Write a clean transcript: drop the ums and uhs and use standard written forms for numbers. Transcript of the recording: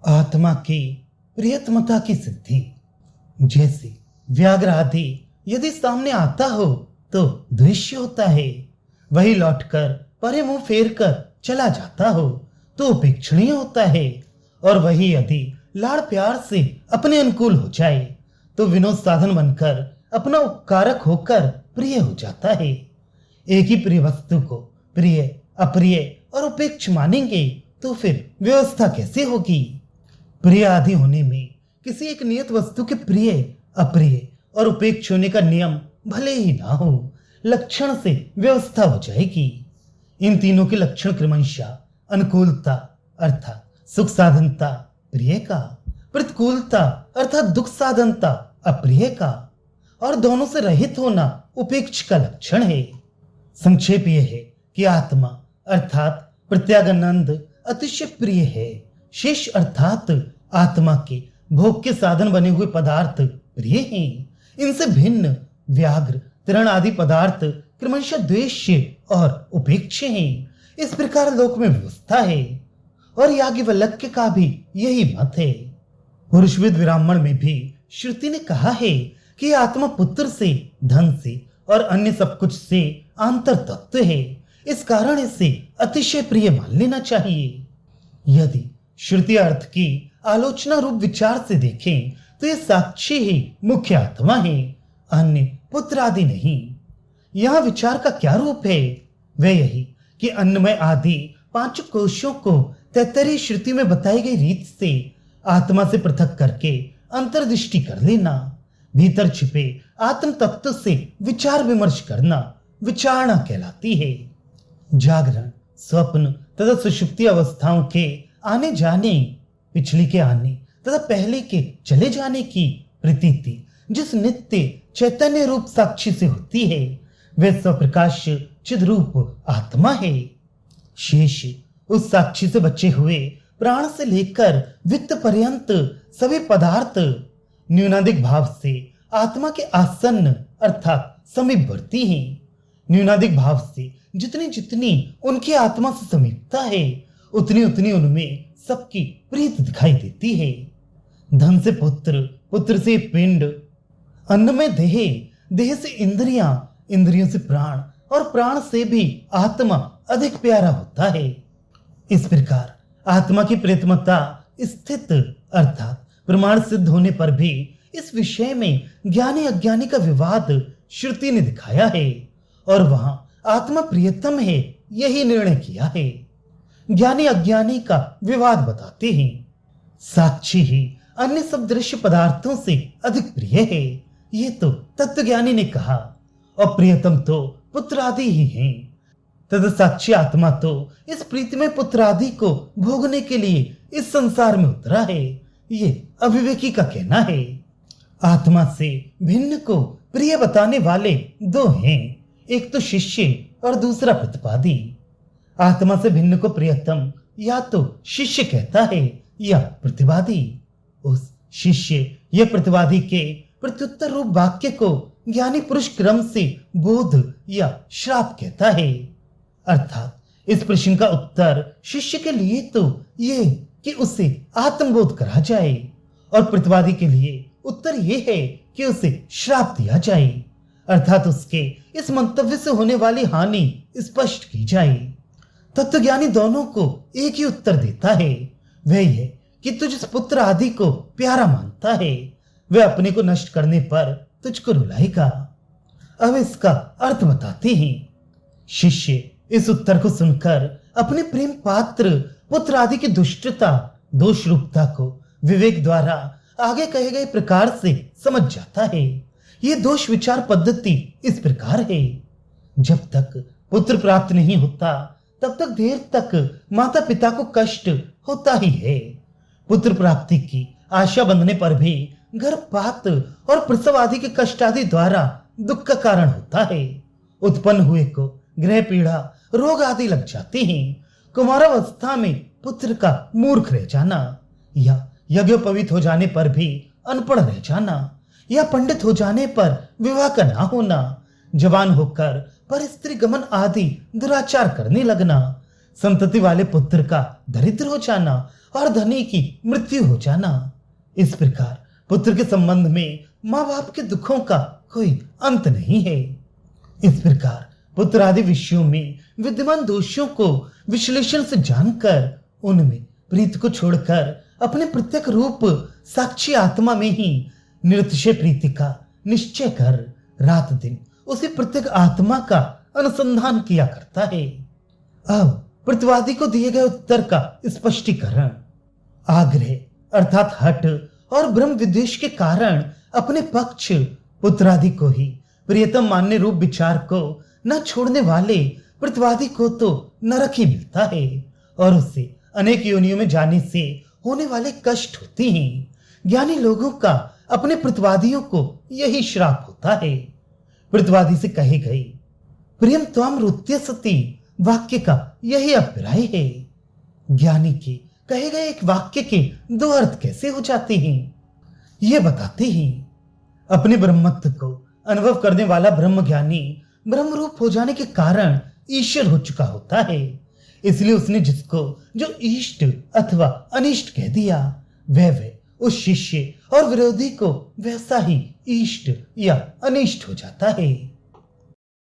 आत्मा की प्रियतमता की सिद्धि। जैसे व्याघ्र आदि यदि सामने आता हो तो दृश्य होता है, वही लौटकर परे मुंह फेर कर चला जाता हो तो उपेक्षणीय होता है, और वही यदि लाड़ प्यार से अपने अनुकूल हो जाए तो विनोद साधन बनकर अपना उपकारक होकर प्रिय हो जाता है। एक ही प्रिय वस्तु को प्रिय, अप्रिय और उपेक्ष मानेंगे तो फिर व्यवस्था कैसे होगी? प्रिय आदि होने में किसी एक नियत वस्तु के प्रिय, अप्रिय और उपेक्ष होने का नियम भले ही ना हो, लक्षण से व्यवस्था हो जाएगी। इन तीनों के लक्षण क्रमशः अनुकूलता अर्थात सुख साधनता प्रिय का, प्रतिकूलता अर्थात दुख साधनता अप्रिय का, और दोनों से रहित होना उपेक्ष का लक्षण है। संक्षेप यह है कि आत्मा अर्थात प्रत्यागानंद अतिशय प्रिय है। शेष अर्थात आत्मा के भोग के साधन बने हुए पदार्थ प्रिय हैं। इनसे भिन्न व्याघ्र, तृण आदि पदार्थ क्रमशः द्वेष्य और उपेक्ष हैं। इस प्रकार लोक में व्यवस्था है, और याज्ञवल्क्य का भी यही मत है। पुरुषविद विरामण में भी श्रुति ने कहा है कि आत्मा पुत्र से, धन से और अन्य सब कुछ से आंतर तत्व है। इस कारण इसे अतिशय प्रिय मान लेना चाहिए। यदि श्रुति अर्थ की आलोचना रूप विचार से देखें तो यह साक्षी ही मुख्य आत्मा है, अन्य पुत्र आदि नहीं। यहां विचार का क्या रूप है? वह यही कि अन्नमय आदि पांच कोशों को तैत्तरीय श्रुति में बताई गई रीत से आत्मा से पृथक करके अंतर्दृष्टि कर लेना, भीतर छिपे आत्म तत्व से विचार विमर्श करना विचारणा कहलाती है। जागरण, स्वप्न तथा सुषुप्ति अवस्थाओं के आने जाने, पिछली के आने तथा पहले के चले जाने की प्रतीति जिस नित्य चैतन्य रूप साक्षी से होती है, वह स्वप्रकाश चिद्रूप आत्मा है। शेष उस साक्षी से बचे हुए प्राण से लेकर वित्त पर्यंत सभी पदार्थ न्यूनाधिक भाव से आत्मा के आसन्न अर्थात समीपवर्ती हैं। न्यूनाधिक भाव से जितनी जितनी उनकी आत्मा से समीपता है, उतनी उतनी उनमें सबकी प्रीत दिखाई देती है। धन से पुत्र, पुत्र से पिंड, अन्न में देह, देह से इंद्रियां, इंद्रियों से प्राण और प्राण से भी आत्मा अधिक प्यारा होता है। इस प्रकार आत्मा की प्रियतमता स्थित अर्थात प्रमाण सिद्ध होने पर भी इस विषय में ज्ञानी अज्ञानी का विवाद श्रुति ने दिखाया है, और वहां आत्मा प्रियतम है यही निर्णय किया है। ज्ञानी अज्ञानी का विवाद बताते हैं। साक्षी ही अन्य सब दृश्य पदार्थों से अधिक प्रिय है, ये तो तत्वज्ञानी ने कहा, और प्रियतम तो पुत्र आदि ही हैं। तथा साक्षी आत्मा तो इस प्रीतिमय पुत्र आदि को भोगने के लिए इस संसार में उतरा है, ये अविवेकी का कहना है। आत्मा से भिन्न को प्रिय बताने वाले दो हैं, एक तो शिष्य और दूसरा प्रतिपादी। आत्मा से भिन्न को प्रियतम या तो शिष्य कहता है या प्रतिवादी। उस शिष्य या प्रतिवादी के प्रत्युत्तर रूप वाक्य को ज्ञानी पुरुष क्रम से बोध या श्राप कहता है। अर्थात इस प्रश्न का उत्तर शिष्य के लिए तो ये कि उसे आत्मबोध करा जाए, और प्रतिवादी के लिए उत्तर ये है कि उसे श्राप दिया जाए, अर्थात उसके इस मंतव्य से होने वाली हानि स्पष्ट की जाए। तत्वज्ञानी दोनों को एक ही उत्तर देता है, वह यह कि तू जिस पुत्र आदि को प्यारा मानता है, वह अपने को नष्ट करने पर तुझको रुलाएगा। अब इसका अर्थ बताते हैं। शिष्य इस उत्तर को सुनकर अपने प्रेम पात्र पुत्र आदि की दुष्टता, दोष रूपता को विवेक द्वारा आगे कहे गए प्रकार से समझ जाता है। यह दोष विचार पद्धति इस प्रकार है। जब तक पुत्र प्राप्त नहीं होता तब तक देर तक माता पिता को कष्ट होता ही है। पुत्र प्राप्ति की आशा बंधने पर भी गर्भपात और प्रसव आदि के कष्ट आदि द्वारा दुख का कारण होता है। उत्पन्न हुए को ग्रह पीड़ा, रोग आदि लग जाते हैं। कुमारावस्था में पुत्र का मूर्ख रह जाना, या यज्ञोपवीत हो जाने पर भी अनपढ़ रह जाना, या पंडित हो जाने पर विवाह का ना होना, जवान होकर पर स्त्री गमन आदि दुराचार करने लगना, संतति वाले पुत्र का दरिद्र हो जाना और धनी की मृत्यु हो जाना। इस प्रकार पुत्र के संबंध में माँ बाप के दुखों का कोई अंत नहीं है। इस प्रकार पुत्र आदि विषयों में विद्यमान दोषों को विश्लेषण से जानकर उनमें प्रीत को छोड़कर अपने प्रत्येक रूप साक्षी आत्मा में ही निरतिशय प्रीति का निश्चय कर रात दिन उसी प्रत्येक आत्मा का अनुसंधान किया करता है। अब प्रतिवादी को दिए गए उत्तर का स्पष्टीकरण। आग्रह अर्थात हठ और ब्रह्म विद्वेष के कारण अपने पक्ष पुत्रादि को ही प्रियतम मानने रूप विचार को न छोड़ने वाले प्रतिवादी को तो नरक ही मिलता है और उससे अनेक योनियों में जाने से होने वाले कष्ट होते हैं। ज्ञानी लोगों का अपने प्रतिवादियों को यही श्राप होता है। प्रतिवादी से कहे गए प्रियम त्वाम रुत्य सती वाक्य का यही अभिप्राय है। ज्ञानी के कहे गए एक वाक्य के दो अर्थ कैसे हो जाते हैं, ये बताते हैं। अपने ब्रह्मत्व को अनुभव करने वाला ब्रह्म ज्ञानी ब्रह्म रूप हो जाने के कारण ईश्वर हो चुका होता है। इसलिए उसने जिसको जो इष्ट अथवा अनिष्ट कह दिया वह उस शिष्य और विरोधी को वैसा ही इष्ट या अनिष्ट हो जाता है।